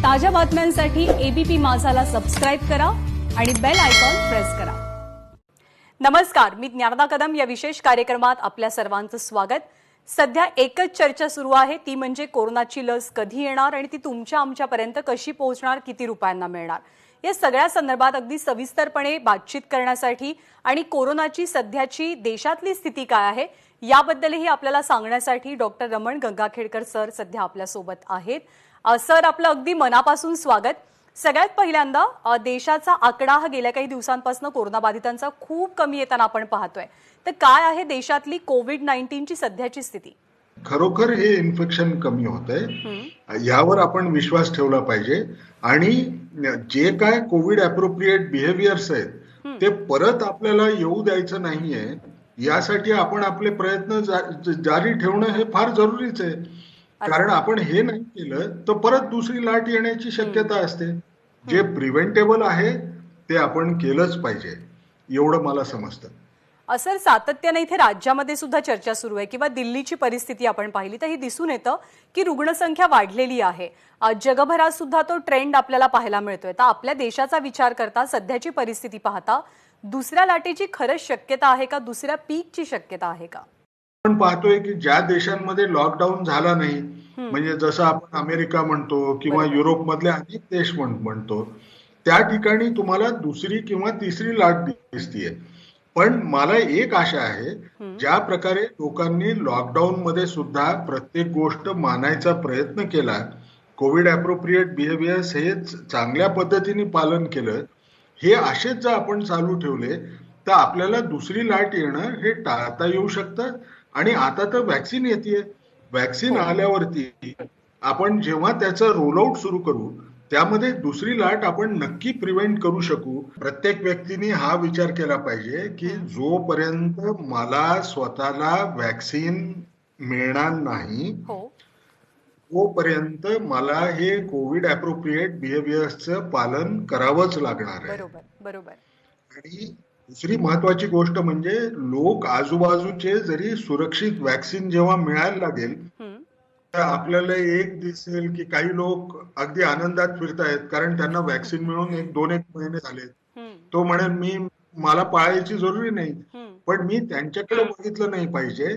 ताज्या बातम्यांसाठी ABP माझाला subscribe करा आणि बेल आयकॉन प्रेस करा। नमस्कार, मी ज्ञानदा कदम या विशेष कार्यक्रमात आपल्या सर्वांचं स्वागत। सध्या एकच चर्चा सुरू आहे, ती म्हणजे कोरोनाची लस कधी येणार आणि ती तुमच्या आमच्यापर्यंत कशी पोहोचणार, किती रुपयांना मिळणार। या सगळ्या संदर्भात अगदी सविस्तरपणे बातचीत करण्यासाठी आणि कोरोनाची सध्याची देशातली स्थिती काय आहे याबद्दलही आपल्याला सांगण्यासाठी डॉक्टर रमण गंगाखेडकर सर सध्या आपल्या सोबत आहेत। सर, आपलं अगदी मनापासून स्वागत। सगळ्यात पहिल्यांदा देशाचा आकडा हा गेल्या काही दिवसांपासून कोरोनाबाधितांचा खूप कमी येताना आपण पाहतोय, तर काय आहे देशातली कोविड-19 ची सध्याची स्थिती? खरोखर हे इन्फेक्शन कमी होतंय, यावर आपण विश्वास ठेवला पाहिजे आणि जे काय कोविड अप्रोप्रिएट बिहेवियर्स आहेत ते परत आपल्याला येऊ द्यायचं नाहीये, यासाठी आपण आपले प्रयत्न जारी ठेवणं हे फार जरुरीच आहे। कारण आपण हे नाही केलं तर परत दुसरी लाट येण्याची शक्यता असते। जे प्रिव्हेंटेबल आहे ते आपण केलंच पाहिजे, एवढं मला समजतं। सर, सातत्याने इथे राज्यामध्ये सुद्धा चर्चा सुरू आहे किंवा दिल्लीची परिस्थिती आपण पाहिली तर हे दिसून येतं की रुग्णसंख्या वाढलेली आहे। जगभरात सुद्धा तो ट्रेंड आपल्याला पाहायला मिळतोय। तर आपल्या देशाचा विचार करता सध्याची परिस्थिती पाहता दुसऱ्या लाटेची खरंच शक्यता आहे का, दुसऱ्या पीकची शक्यता आहे का? आपण पाहतोय की ज्या देशांमध्ये लॉकडाऊन झाला नाही, म्हणजे जसं आपण अमेरिका म्हणतो किंवा युरोप मधले अनेक देश म्हणतो, त्या ठिकाणी तुम्हाला दुसरी किंवा तिसरी लाट दिसतीये। पण मला एक आशा आहे, ज्या प्रकारे लोकांनी लॉकडाऊन मध्ये सुद्धा प्रत्येक गोष्ट मानायचा प्रयत्न केला, कोविड अप्रोप्रिएट बिहेवियर्स हे चांगल्या पद्धतीने पालन केलं, हे असेच जर आपण चालू ठेवले तर आपल्याला दुसरी लाट येणं हे टाळता येऊ शकतं। आणि आता तर व्हॅक्सिन येते, व्हॅक्सिन आल्यावरती आपण जेव्हा त्याचं रोलआउट सुरू करू त्यामध्ये दुसरी लाट आपण नक्की प्रिव्हेंट करू शकू। प्रत्येक व्यक्तीने हा विचार केला पाहिजे की जोपर्यंत मला स्वतःला व्हॅक्सिन मिळणार नाही तोपर्यंत मला हे कोविड अप्रोप्रिएट बिहेवियर्सचं पालन करावंच लागणार आहे। बरोबर। आणि दुसरी महत्वाची गोष्ट म्हणजे लोक आजूबाजूचे जरी सुरक्षित व्हॅक्सिन जेव्हा मिळायला लागेल तर आपल्याला एक दिसेल की काही लोक अगदी आनंदात फिरतायत, कारण त्यांना व्हॅक्सिन मिळून दोन महिने झाले। तो म्हणेल मला पाळायची जरुरी नाही, पण मी त्यांच्याकडे बघितलं नाही पाहिजे।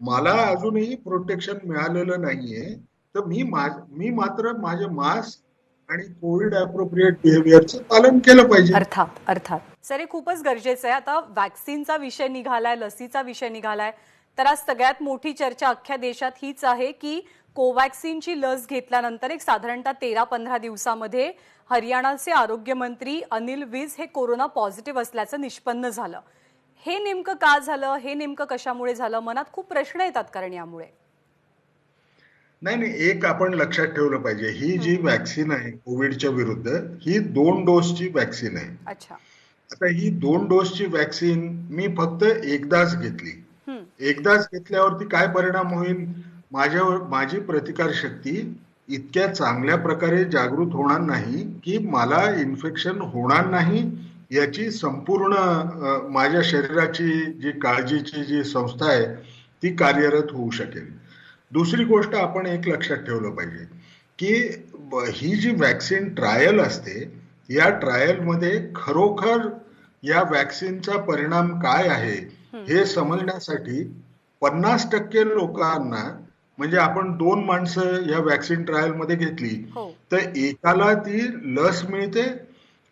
मला अजूनही प्रोटेक्शन मिळालेलं नाहीये, तर मी मात्र माझे मास्क आणि कोविड अप्रोप्रिएट बिहेवियरचं पालन केलं पाहिजे। अर्थात सर, हे खूपच गरजेचं आहे। आता व्हॅक्सिनचा विषय निघालाय, लसीचा विषय निघालाय, तर आज सगळ्यात मोठी चर्चा अख्ख्या देशात हीच आहे की कोवॅक्सिनची लस घेतल्यानंतर एक साधारणतः 13-15 दिवसामध्ये हरियाणाचे आरोग्यमंत्री अनिल विज हे कोरोना पॉझिटिव्ह असल्याचं निष्पन्न झालं। हे नेमकं का झालं, हे नेमकं कशामुळे झालं, मनात खूप प्रश्न येतात कारण यामुळे। नाही, एक आपण लक्षात ठेवलं पाहिजे, ही जी व्हॅक्सिन आहे कोविडच्या विरुद्ध ही 2 डोसची व्हॅक्सिन आहे। अच्छा। आता ही 2 डोसची व्हॅक्सिन मी फक्त एकदाच घेतली। एकदाच घेतल्यावरती काय परिणाम होईल, माझी प्रतिकार शक्ती इतक्या चांगल्या प्रकारे जागृत होणार नाही की मला इन्फेक्शन होणार नाही याची संपूर्ण माझ्या शरीराची जी काळजीची जी संस्था आहे ती कार्यरत होऊ शकेल। दुसरी गोष्ट आपण एक लक्षात ठेवलं पाहिजे की ही जी व्हॅक्सिन ट्रायल असते, या ट्रायल मध्ये खरोखर या व्हॅक्सिनचा परिणाम काय आहे हे समजण्यासाठी 50% लोकांना, म्हणजे आपण 2 माणसं या व्हॅक्सिन ट्रायल मध्ये घेतली तर एकाला ती लस मिळते,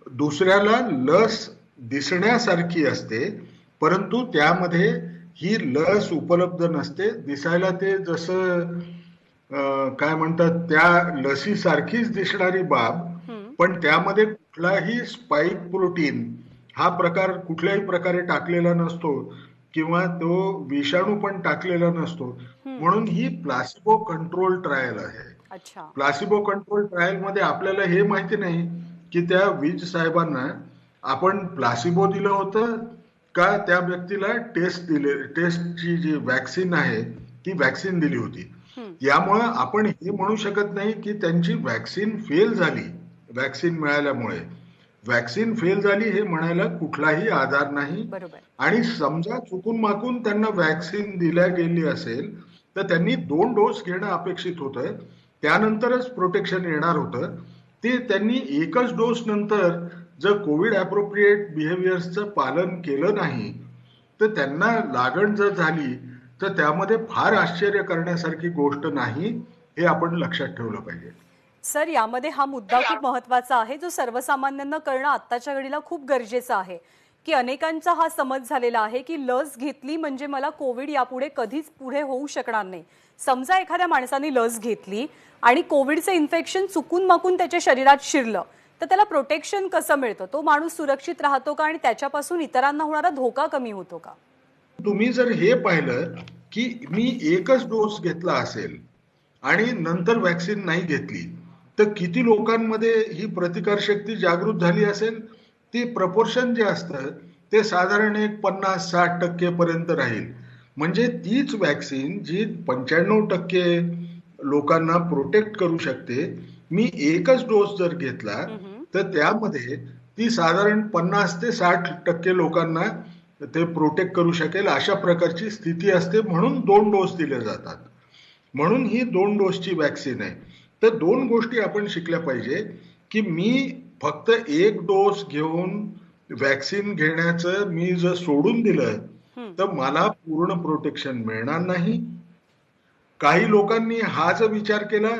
दुसऱ्याला लस दिसण्यासारखी असते, परंतु त्यामध्ये ही लस उपलब्ध नसते। दिसायला ते जसं काय म्हणतात त्या लसीसारखीच दिसणारी बाब, पण त्यामध्ये कुठलाही स्पाइक प्रोटीन हा प्रकार कुठल्याही प्रकारे टाकलेला नसतो किंवा तो विषाणू पण टाकलेला नसतो, म्हणून ही प्लासिबो कंट्रोल ट्रायल आहे। प्लासिबो कंट्रोल ट्रायल मध्ये आपल्याला हे माहिती नाही की त्या विज साहेबांना आपण प्लासिबो दिलं होतं का त्या व्यक्तीला टेस्टची जी व्हॅक्सिन आहे ती व्हॅक्सिन दिली होती। यामुळं आपण हे म्हणू शकत नाही की त्यांची व्हॅक्सिन फेल झाली। व्हॅक्सिन मिळाल्यामुळे व्हॅक्सिन फेल झाली हे म्हणायला कुठलाही आधार नाही। आणि समजा चुकून माकून त्यांना व्हॅक्सिन दिल्या गेली असेल तर त्यांनी 2 डोस घेणं अपेक्षित होतं, त्यानंतरच प्रोटेक्शन येणार होतं। ते त्यांनी एकच डोस नंतर जर कोविड अप्रोप्रिएट बिहेवियर्सचं पालन केलं नाही तर त्यांना लागण जर झाली तर त्यामध्ये फार आश्चर्य करण्यासारखी गोष्ट नाही, हे आपण लक्षात ठेवलं पाहिजे. सर, यामध्ये हा मुद्दा खूप महत्त्वाचा आहे जो सर्वसामान्यांना कळणं आत्ताच्या घडीला खूप गरजेचं आहे की अनेकांचा हा समज झालेला आहे की लस घेतली म्हणजे मला कोविड यापुढे कधीच पुढे होऊ शकणार नाही. समजा एखाद्या माणसाने लस घेतली आणि कोविडचं इन्फेक्शन चुकून माकून त्याच्या शरीरात शिरलं तर त्याला प्रोटेक्शन कसं मिळतं? तो माणूस सुरक्षित राहतो का आणि त्याच्यापासून इतरांना होणारा धोका कमी होतो का? तुम्ही जर हे पाहिलं की मी एकच डोस घेतला असेल आणि नंतर व्हॅक्सिन नाही घेतली तर किती लोकांमध्ये ही प्रतिकारशक्ती जागृत झाली असेल? ते प्रपोर्शन जे असतं ते साधारण एक 50-60% पर्यंत राहील. म्हणजे तीच व्हॅक्सिन जी 95% लोकांना प्रोटेक्ट करू शकते, मी एकच डोस जर घेतला तर त्यामध्ये ती साधारण 50 ते 60% लोकांना ते प्रोटेक्ट करू शकेल अशा प्रकारची स्थिती असते. म्हणून 2 डोस दिले जातात. म्हणून ही 2 डोसची व्हॅक्सिन आहे. तर 2 गोष्टी आपण शिकल्या पाहिजे की मी फक्त एक डोस घेऊन व्हॅक्सिन घेण्याचं मी जर सोडून दिलं तर मला पूर्ण प्रोटेक्शन मिळणार नाही. काही लोकांनी हा जर विचार केला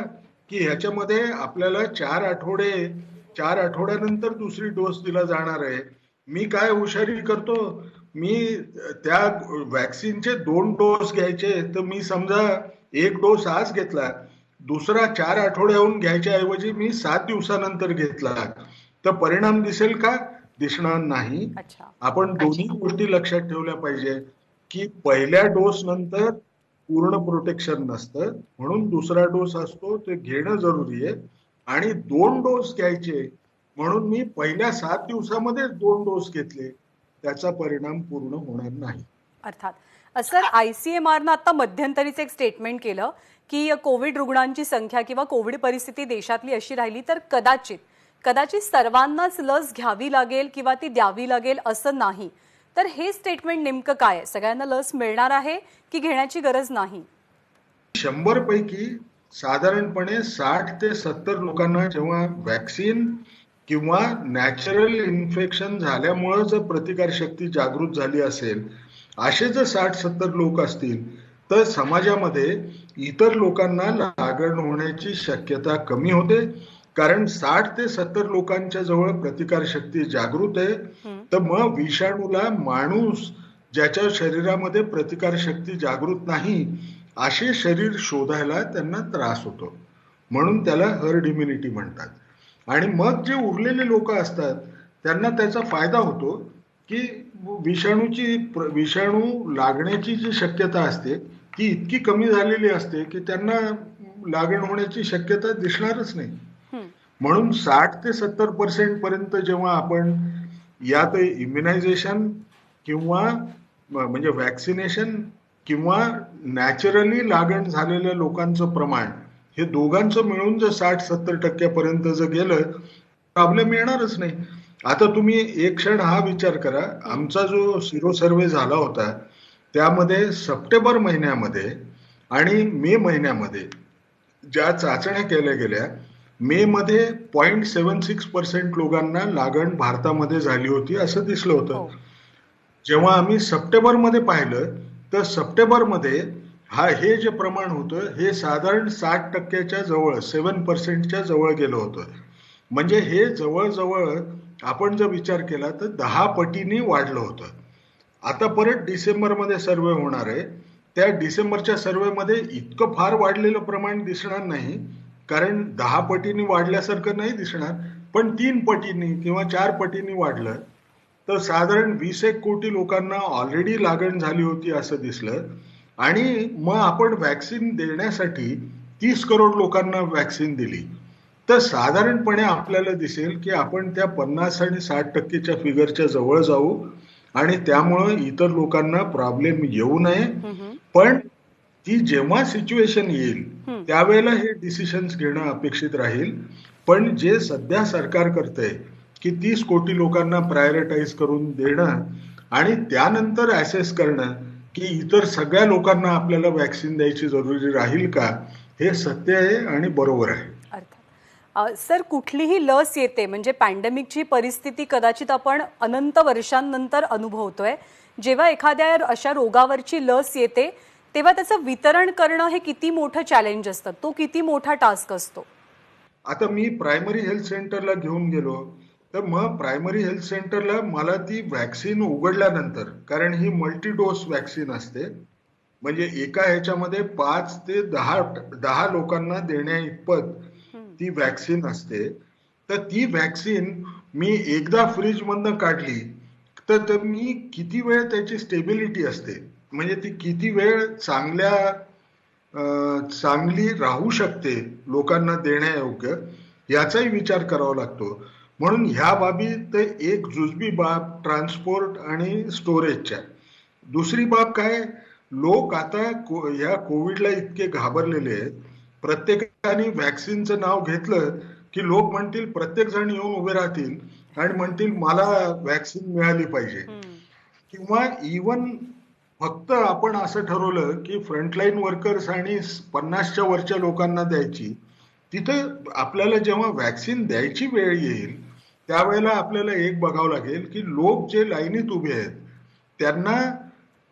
की ह्याच्यामध्ये आपल्याला 4 आठवड्यानंतर दुसरी डोस दिला जाणार आहे, मी काय हुशारी करतो, मी त्या व्हॅक्सिनचे 2 डोस घ्यायचे तर मी समजा एक डोस आज घेतला, दुसरा 4 आठवड्याहून घ्यायच्या ऐवजी मी 7 दिवसानंतर घेतला तर परिणाम दिसेल का? दिसणार नाही. आपण दोन्ही गोष्टी लक्षात ठेवल्या पाहिजे की पहिल्या डोस नंतर पूर्ण प्रोटेक्शन नसतं, म्हणून दुसरा डोस असतो, ते घेणं जरुरी आहे. आणि 2 डोस घ्यायचे म्हणून मी पहिल्या 7 दिवसामध्ये 2 डोस घेतले, त्याचा परिणाम पूर्ण होणार नाही. अर्थात. सर, ICMRनं आता मध्यंतरीच एक स्टेटमेंट केलं की कोविड रुग्णांची संख्या किंवा कोविड परिस्थिती देशातली अशी राहिली तर कदाचित सर्वांनाच लस घ्यावी लागेल किंवा ती द्यावी लागेल असं नाही. तर हे स्टेटमेंट नेमकं काय आहे? सगळ्यांना लस मिळणार आहे की घेण्याची गरज नाही? 100 पैकी साधारणपणे 60 ते 70 लोकांना जेव्हा व्हॅक्सिन किंवा नॅचरल इन्फेक्शन झाल्यामुळे जर प्रतिकारशक्ती जागृत झाली असेल, असे जर 60-70 लोक असतील तर समाजामध्ये इतर लोकांना लागण होण्याची शक्यता कमी होते. कारण 60 ते 70 लोकांच्या जवळ प्रतिकारशक्ती जागृत आहे. तर मग विषाणूला माणूस ज्याच्या शरीरामध्ये प्रतिकारशक्ती जागृत नाही असे शरीर शोधायला त्यांना त्रास होतो. म्हणून त्याला हर्ड इम्युनिटी म्हणतात. आणि मग जे उरलेले लोक असतात त्यांना त्याचा फायदा होतो की विषाणू लागण्याची जी शक्यता असते ती इतकी कमी झालेली असते की त्यांना लागण होण्याची शक्यता दिसणारच नाही. म्हणून 60 ते 70% पर्यंत जेव्हा आपण यात इम्युनायझेशन किंवा म्हणजे व्हॅक्सिनेशन किंवा नॅचरली लागण झालेल्या लोकांचं प्रमाण हे दोघांचं मिळून जर 60-70% पर्यंत जर गेलं प्रॉब्लेम येणारच नाही. आता तुम्ही एक क्षण हा विचार करा, आमचा जो सिरो सर्वे झाला होता त्यामध्ये सप्टेंबर महिन्यामध्ये आणि मे महिन्यामध्ये ज्या चाचण्या केल्या गेल्या, मे मध्ये 0.76% लोकांना लागण भारतामध्ये झाली होती असं दिसलं होतं. जेव्हा आम्ही सप्टेंबर मध्ये पाहिलं तर सप्टेंबर मध्ये हे जे प्रमाण होतं हे साधारण 60%च्या जवळ 7%च्या जवळ गेलं होतं. म्हणजे हे जवळजवळ आपण जर विचार केला तर 10 पटीने वाढलं होतं. आता परत डिसेंबरमध्ये सर्वे होणार आहे, त्या डिसेंबरच्या सर्वेमध्ये इतकं फार वाढलेलं प्रमाण दिसणार नाही, कारण 10 पटीने वाढल्यासारखं नाही दिसणार, पण 3 पटीने किंवा 4 पटीने वाढलं तर साधारण 20 कोटी लोकांना ऑलरेडी लागण झाली होती असं दिसलं. आणि मग आपण व्हॅक्सिन देण्यासाठी 30 करोड लोकांना व्हॅक्सिन दिली तर साधारणपणे आपल्याला दिसेल की आपण त्या 50 आणि 60%च्या फिगरच्या जवळ जाऊ आणि त्यामुळं इतर लोकांना प्रॉब्लेम येऊ नये. पण ती जेव्हा सिच्युएशन येईल त्यावेळेला हे डिसिशन्स घेणं अपेक्षित राहील. पण जे सध्या सरकार करतंय की 30 कोटी लोकांना प्रायोरिटाईज करून देणं आणि त्यानंतर ऍसेस करणं की इतर सगळ्या लोकांना आपल्याला व्हॅक्सिन द्यायची जरुरी राहील का, हे सत्य आहे आणि बरोबर आहे. सर, कुठलीही लस येते म्हणजे पॅन्डेमिकची परिस्थिती कदाचित आपण अनंत वर्षांनंतर अनुभवतोय. जेव्हा एखाद्या अशा रोगावरची लस येते तेव्हा त्याचं वितरण करणं हे किती मोठं चॅलेंज असतं, तो किती मोठा टास्क असतो. आता मी प्रायमरी हेल्थ सेंटरला घेऊन गेलो, तर मग प्रायमरी हेल्थ सेंटरला मला ती व्हॅक्सिन उघडल्यानंतर, कारण ही मल्टी डोस व्हॅक्सिन असते, म्हणजे एका ह्याच्यामध्ये 5 ते 10 लोकांना देण्या इतपत ती व्हॅक्सिन असते. तर ती व्हॅक्सिन मी एकदा फ्रीज मधनं काढली तर मी किती वेळ त्याची स्टेबिलिटी असते, म्हणजे ती किती वेळ चांगली राहू शकते लोकांना देण्यायोग्य, याचाही विचार करावा लागतो. म्हणून ह्या बाबी तर एक जुजबी बाब ट्रान्सपोर्ट आणि स्टोरेजच्या. दुसरी बाब काय, लोक आता ह्या कोविडला इतके घाबरलेले आहेत. प्रत्येकाने व्हॅक्सिनचं नाव घेतलं की लोक म्हणतील, प्रत्येक जण येऊन उभे राहतील आणि म्हणतील मला व्हॅक्सिन मिळाली पाहिजे. किंवा इवन फक्त आपण असं ठरवलं की फ्रंटलाईन वर्कर्स आणि 50च्या वरच्या लोकांना द्यायची, तिथं आपल्याला जेव्हा व्हॅक्सिन द्यायची वेळ येईल त्यावेळेला आपल्याला एक बघावं लागेल की लोक जे लाईनीत उभे आहेत त्यांना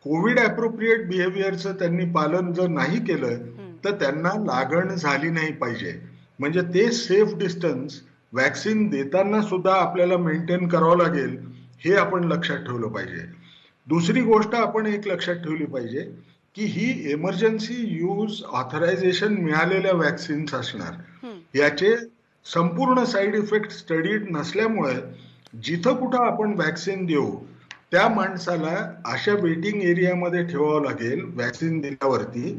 कोविड अप्रोप्रिएट बिहेवियरचं त्यांनी पालन जर नाही केलं तर त्यांना लागण झाली नाही पाहिजे. म्हणजे ते सेफ डिस्टन्स व्हॅक्सिन देताना सुद्धा आपल्याला मेंटेन करावं लागेल, हे आपण लक्षात ठेवलं पाहिजे. दुसरी गोष्ट आपण एक लक्षात ठेवली पाहिजे की ही इमर्जन्सी यूज ऑथरायझेशन मिळालेल्या व्हॅक्सिन्स असणार. याचे संपूर्ण साईड इफेक्ट स्टडीड नसल्यामुळे जिथं कुठं आपण व्हॅक्सिन देऊ त्या माणसाला अशा वेटिंग एरियामध्ये ठेवावं लागेल व्हॅक्सिन दिल्यावरती,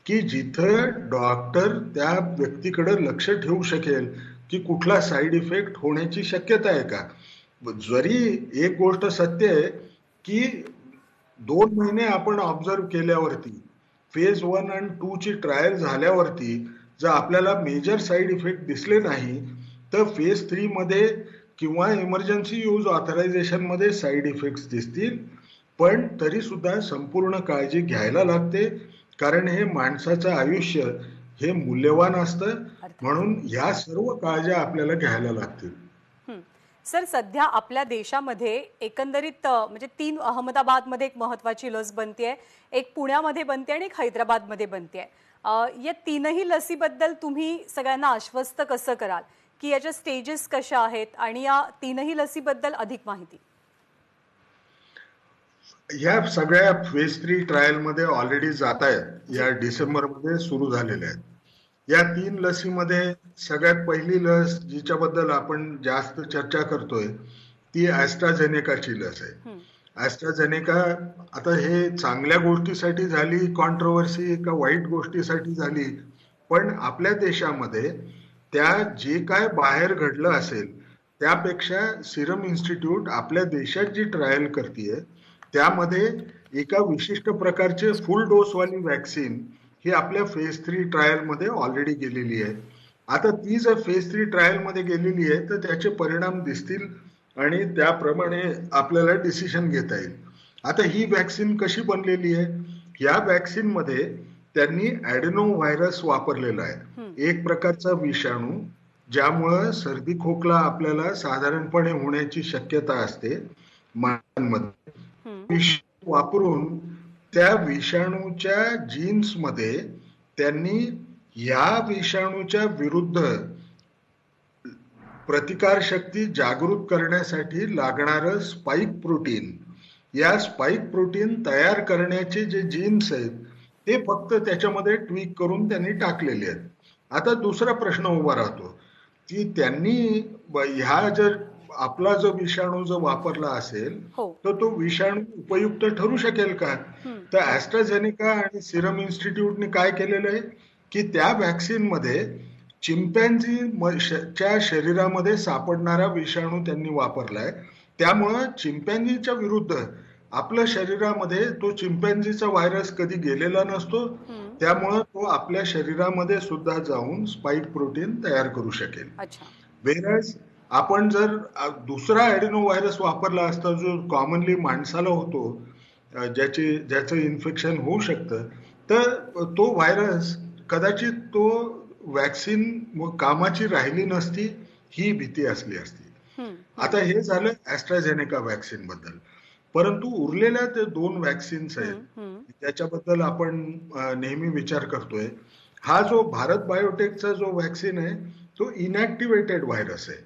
की जिथं डॉक्टर त्या व्यक्तीकडे लक्ष ठेवू शकेल की कुठला साईड इफेक्ट होण्याची शक्यता आहे का. जरी एक गोष्ट सत्य आहे की 2 महिने आपण ऑब्झर्व केल्यावरती, फेज 1 आणि 2 ची ट्रायल झाल्यावरती जर आपल्याला मेजर साईड इफेक्ट दिसले नाही तर फेज 3 मध्ये किंवा इमर्जन्सी यूज ऑथरायझेशन मध्ये साईड इफेक्ट्स दिसतील. पण तरी सुद्धा संपूर्ण काळजी घ्यायला लागते, कारण हे माणसाचं आयुष्य हे मूल्यवान असतं. म्हणून ह्या सर्व काळज्या आपल्याला घ्यायला लागतील. सर, सध्या आपल्या देशामध्ये एकंदरीत म्हणजे 3 अहमदाबादमध्ये एक महत्वाची लस बनतेय, एक पुण्यामध्ये बनते आणि एक हैदराबादमध्ये बनतेय. या 3ही लसीबद्दल तुम्ही सगळ्यांना आश्वस्त कसं कराल की याच्या स्टेजेस कशा आहेत आणि या 3ही लसीबद्दल अधिक माहिती. या सगळ्या फेज 3 ट्रायल मध्ये ऑलरेडी जात आहेत, या डिसेंबरमध्ये सुरू झालेल्या आहेत. या 3 लसीमध्ये सगळ्यात पहिली लस जिच्याबद्दल आपण जास्त चर्चा करतोय ती ॲस्ट्राझेनेकाची लस आहे. ॲस्ट्राझेनेका, आता हे चांगल्या गोष्टीसाठी झाली कॉन्ट्रोवर्सी का वाईट गोष्टीसाठी झाली, पण आपल्या देशामध्ये त्या जे काय बाहेर घडलं असेल त्यापेक्षा सिरम इन्स्टिट्यूट आपल्या देशात जी ट्रायल करतेय त्यामध्ये एका विशिष्ट प्रकारचे फुल डोसवाली व्हॅक्सिन ही आपल्या फेज 3 ट्रायल मध्ये ऑलरेडी गेलेली आहे. आता ती जर फेज 3 ट्रायल मध्ये गेलेली आहे तर त्याचे परिणाम दिसतील आणि त्याप्रमाणे आपल्याला डिसिजन घेता येईल. आता ही व्हॅक्सिन कशी बनलेली आहे, या व्हॅक्सिन मध्ये त्यांनी ॲडेनो व्हायरस वापरलेला आहे, एक प्रकारचा विषाणू ज्यामुळं सर्दी खोकला आपल्याला साधारणपणे होण्याची शक्यता असते माणसांमध्ये. वापरून त्या विषाणूच्या जीन्स मध्ये त्यांनी या विषाणूच्या विरुद्ध प्रतिकारशक्ती जागृत करण्यासाठी लागणारं स्पाइक प्रोटीन, या स्पाइक प्रोटीन तयार करण्याचे जे जीन्स आहेत ते फक्त त्याच्यामध्ये ट्विक करून त्यांनी टाकलेले आहेत. आता दुसरा प्रश्न उभा राहतो की त्यांनी ह्या जर आपला जो विषाणू जो वापरला असेल तर तो विषाणू उपयुक्त ठरू शकेल का. तर ॲस्ट्राझेनेका आणि सिरम इन्स्टिट्यूटने काय केलेलं आहे की त्या व्हॅक्सिन मध्ये चिंपॅन्झीच्या शरीरामध्ये सापडणारा विषाणू त्यांनी वापरलाय. त्यामुळं चिंपॅन्झीच्या विरुद्ध आपल्या शरीरामध्ये तो चिंपॅन्झीचा व्हायरस कधी गेलेला नसतो, त्यामुळं तो आपल्या शरीरामध्ये सुद्धा जाऊन स्पाइक प्रोटीन तयार करू शकेल. वेरॅज आपण जर दुसरा ॲडेनो व्हायरस वापरला असता जो कॉमनली माणसाला होतो, ज्याचं इन्फेक्शन होऊ शकतं, तर तो व्हायरस कदाचित तो वॅक्सिन कामाची राहिली नसती ही भीती असली असती. आता हे झालं ॲस्ट्राझेनेका वॅक्सिन बद्दल. परंतु उरलेल्या ते 2 वॅक्सिन्स आहेत त्याच्याबद्दल आपण नेहमी विचार करतोय. हा जो भारत बायोटेकचा जो वॅक्सिन आहे तो इनॅक्टिव्हेटेड व्हायरस आहे.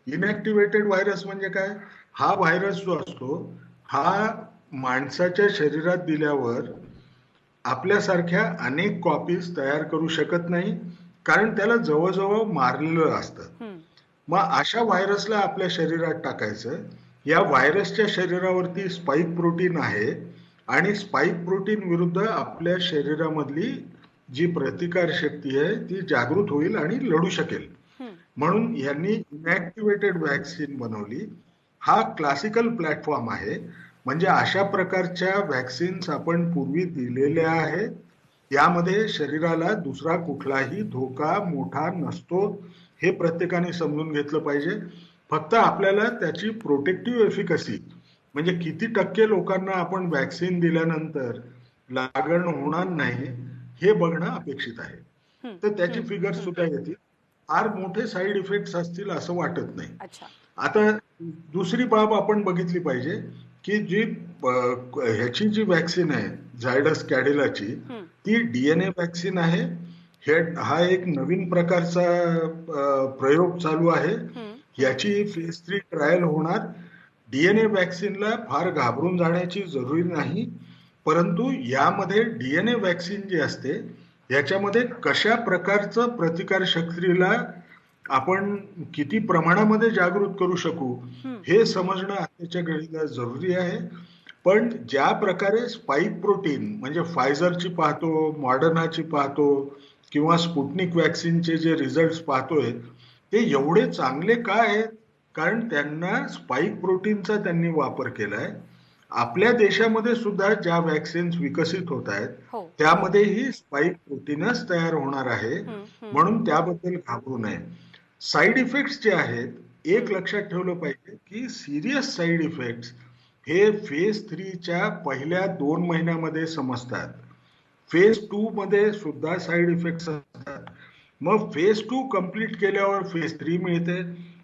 इनॅक्टिव्हेटेड व्हायरस म्हणजे काय? हा व्हायरस जो असतो हा माणसाच्या शरीरात दिल्यावर आपल्यासारख्या अनेक कॉपीज तयार करू शकत नाही, कारण त्याला जवळजवळ मारलेलं असतं. मग अशा व्हायरसला आपल्या शरीरात टाकायचं. या व्हायरसच्या शरीरावरती स्पाइक प्रोटीन आहे आणि स्पाइक प्रोटीन विरुद्ध आपल्या शरीरामधली जी प्रतिकार शक्ती आहे ती जागृत होईल आणि लढू शकेल. म्हणून यांनी इनॅक्टिव्हेटेड वॅक्सिन बनवली. हा क्लासिकल प्लॅटफॉर्म आहे. म्हणजे अशा प्रकारच्या वॅक्सिन्स आपण पूर्वी दिलेल्या आहेत. यामध्ये शरीराला दुसरा कुठलाही धोका मोठा नसतो हे प्रत्येकाने समजून घेतलं पाहिजे. फक्त आपल्याला त्याची प्रोटेक्टिव्ह एफिकसी म्हणजे किती टक्के लोकांना आपण वॅक्सिन दिल्यानंतर लागण होणार नाही हे बघणं अपेक्षित आहे. तर त्याची फिगर सुद्धा येतील. फार मोठे साईड इफेक्ट्स असतील असं वाटत नाही. आता दुसरी बाब आपण बघितली पाहिजे की जी ह्याची जी वॅक्सिन आहे झायडस कॅडिलाची ती डीएनए वॅक्सिन आहे. हा एक नवीन प्रकारचा प्रयोग चालू आहे. याची फेज 3 ट्रायल होणार. डीएनए वॅक्सिनला फार घाबरून जाण्याची जरुरी नाही, परंतु यामध्ये डीएनए वॅक्सिन जी असते याच्यामध्ये कशा प्रकारचं प्रतिकार शक्तीला आपण किती प्रमाणामध्ये जागृत करू शकू हे समजणं आताच्या घडीला जरुरी आहे. पण ज्या प्रकारे स्पाइक प्रोटीन म्हणजे फायझरची पाहतो, मॉडर्नाची पाहतो किंवा स्पुटनिक वॅक्सिनचे जे रिझल्ट पाहतोय ते एवढे चांगले का आहेत? कारण त्यांना स्पाइक प्रोटीनचा त्यांनी वापर केलाय. आपल्या देशामध्ये सुद्धा ज्या वॅक्सिन्स विकसित होत आहेत त्यामध्येही स्पाइक प्रोटीनच तयार होणार आहे. म्हणून त्याबद्दल घाबरू नये. साईड इफेक्ट्स जे आहेत एक लक्षात ठेवलं पाहिजे की सिरियस साईड इफेक्ट्स हे फेज 3च्या पहिल्या 2 महिन्यामध्ये समजतात. फेज 2 मध्ये सुद्धा साईड इफेक्ट्स असतात. मग फेज 2 कंप्लीट केल्यावर फेज 3 मिळते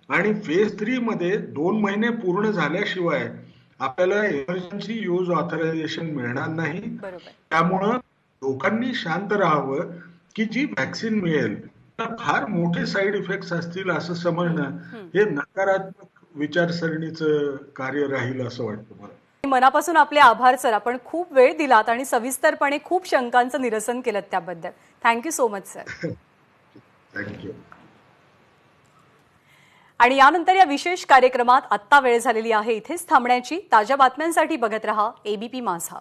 आणि फेज 3 मध्ये 2 महिने पूर्ण झाल्याशिवाय आपल्याला इमर्जन्सी यूज ऑथरायझेशन मिळणार नाही. त्यामुळं लोकांनी शांत राहावं की जी वॅक्सिन मिळेल फार मोठे साईड इफेक्ट्स असतील असं समजणं हे नकारात्मक विचारसरणीचं कार्य राहील असं वाटतं मला. मनापासून आपले आभार सर. आपण खूप वेळ दिलात आणि सविस्तरपणे खूप शंकांचं निरसन केलं त्याबद्दल. Thank you so much sir. Thank you. आणि यानंतर या विशेष कार्यक्रमात आत्ता वेळ झालेली आहे इथेच थांबण्याची. ताज्या बातम्यांसाठी बघत रहा एबीपी माझा.